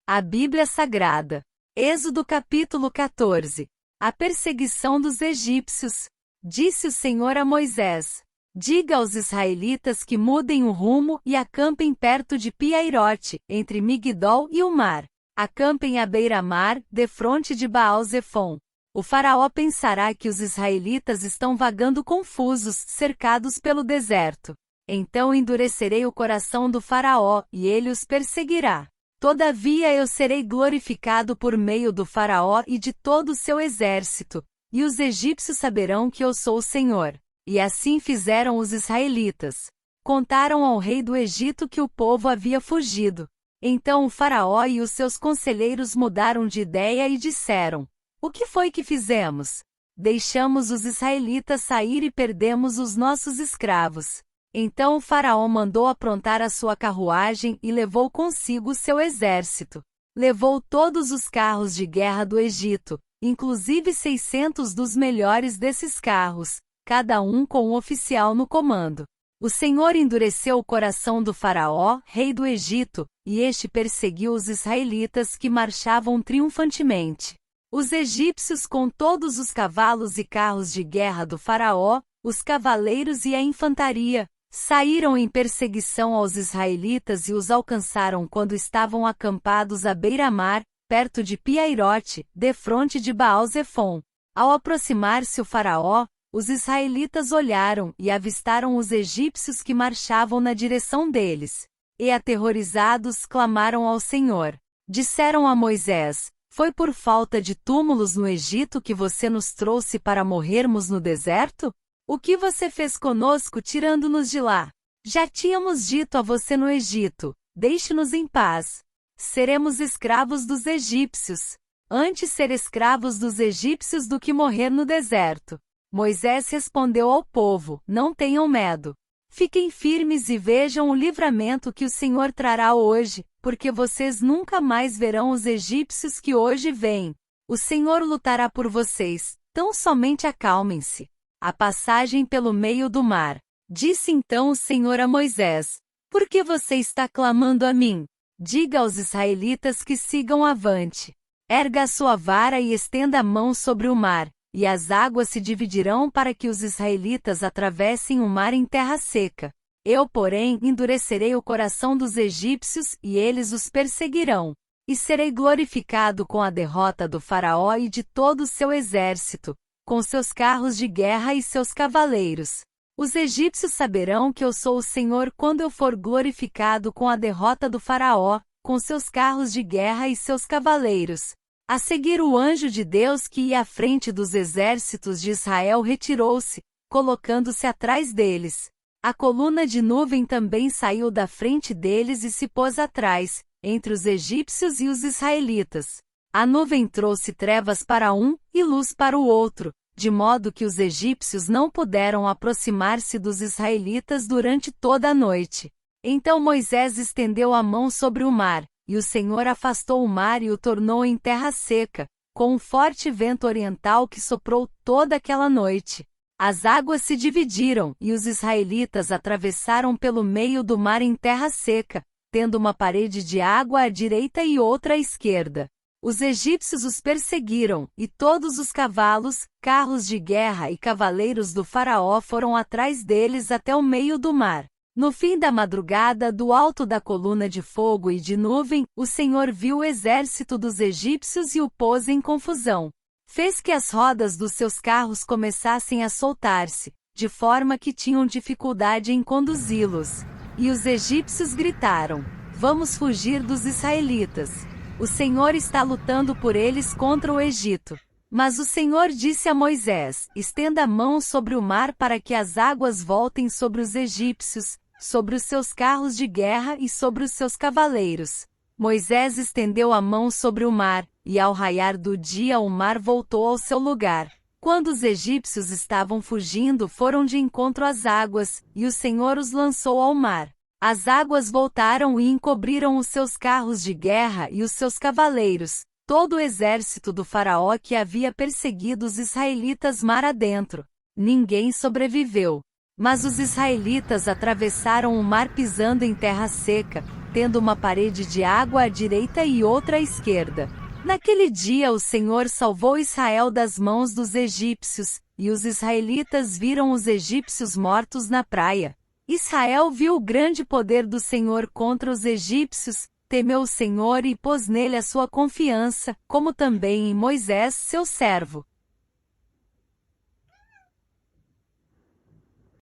A Bíblia Sagrada. Êxodo capítulo 14. A perseguição dos egípcios. Disse o Senhor a Moisés: diga aos israelitas que mudem o rumo e acampem perto de Pi-Hahirote, entre Migdol e o mar. Acampem à beira-mar, defronte de Baal-Zefon. O faraó pensará que os israelitas estão vagando confusos, cercados pelo deserto. Então endurecerei o coração do faraó, e ele os perseguirá. Todavia eu serei glorificado por meio do faraó e de todo o seu exército, e os egípcios saberão que eu sou o Senhor. E assim fizeram os israelitas. Contaram ao rei do Egito que o povo havia fugido. Então o faraó e os seus conselheiros mudaram de ideia e disseram: o que foi que fizemos? Deixamos os israelitas sair e perdemos os nossos escravos. Então o faraó mandou aprontar a sua carruagem e levou consigo o seu exército. Levou todos os carros de guerra do Egito, inclusive 600 dos melhores desses carros, cada um com um oficial no comando. O Senhor endureceu o coração do faraó, rei do Egito, e este perseguiu os israelitas que marchavam triunfantemente. Os egípcios com todos os cavalos e carros de guerra do faraó, os cavaleiros e a infantaria, saíram em perseguição aos israelitas e os alcançaram quando estavam acampados à beira-mar, perto de Pi-Hahirote, defronte de Baal-Zefon. Ao aproximar-se o faraó, os israelitas olharam e avistaram os egípcios que marchavam na direção deles. E aterrorizados clamaram ao Senhor. Disseram a Moisés: foi por falta de túmulos no Egito que você nos trouxe para morrermos no deserto? O que você fez conosco tirando-nos de lá? Já tínhamos dito a você no Egito: deixe-nos em paz. Seremos escravos dos egípcios. Antes ser escravos dos egípcios do que morrer no deserto. Moisés respondeu ao povo: não tenham medo. Fiquem firmes e vejam o livramento que o Senhor trará hoje, porque vocês nunca mais verão os egípcios que hoje vêm. O Senhor lutará por vocês, tão somente acalmem-se. A passagem pelo meio do mar. Disse então o Senhor a Moisés: por que você está clamando a mim? Diga aos israelitas que sigam avante. Erga a sua vara e estenda a mão sobre o mar, e as águas se dividirão para que os israelitas atravessem o mar em terra seca. Eu, porém, endurecerei o coração dos egípcios e eles os perseguirão. E serei glorificado com a derrota do faraó e de todo o seu exército, com seus carros de guerra e seus cavaleiros. Os egípcios saberão que eu sou o Senhor quando eu for glorificado com a derrota do faraó, com seus carros de guerra e seus cavaleiros. A seguir o anjo de Deus que ia à frente dos exércitos de Israel retirou-se, colocando-se atrás deles. A coluna de nuvem também saiu da frente deles e se pôs atrás, entre os egípcios e os israelitas. A nuvem trouxe trevas para um e luz para o outro, de modo que os egípcios não puderam aproximar-se dos israelitas durante toda a noite. Então Moisés estendeu a mão sobre o mar, e o Senhor afastou o mar e o tornou em terra seca, com um forte vento oriental que soprou toda aquela noite. As águas se dividiram, e os israelitas atravessaram pelo meio do mar em terra seca, tendo uma parede de água à direita e outra à esquerda. Os egípcios os perseguiram, e todos os cavalos, carros de guerra e cavaleiros do faraó foram atrás deles até o meio do mar. No fim da madrugada, do alto da coluna de fogo e de nuvem, o Senhor viu o exército dos egípcios e o pôs em confusão. Fez que as rodas dos seus carros começassem a soltar-se, de forma que tinham dificuldade em conduzi-los. E os egípcios gritaram: vamos fugir dos israelitas. O Senhor está lutando por eles contra o Egito. Mas o Senhor disse a Moisés: estenda a mão sobre o mar para que as águas voltem sobre os egípcios, sobre os seus carros de guerra e sobre os seus cavaleiros. Moisés estendeu a mão sobre o mar, e ao raiar do dia o mar voltou ao seu lugar. Quando os egípcios estavam fugindo, foram de encontro às águas, e o Senhor os lançou ao mar. As águas voltaram e encobriram os seus carros de guerra e os seus cavaleiros, todo o exército do faraó que havia perseguido os israelitas mar adentro. Ninguém sobreviveu. Mas os israelitas atravessaram o mar pisando em terra seca, tendo uma parede de água à direita e outra à esquerda. Naquele dia o Senhor salvou Israel das mãos dos egípcios, e os israelitas viram os egípcios mortos na praia. Israel viu o grande poder do Senhor contra os egípcios, temeu o Senhor e pôs nele a sua confiança, como também em Moisés, seu servo.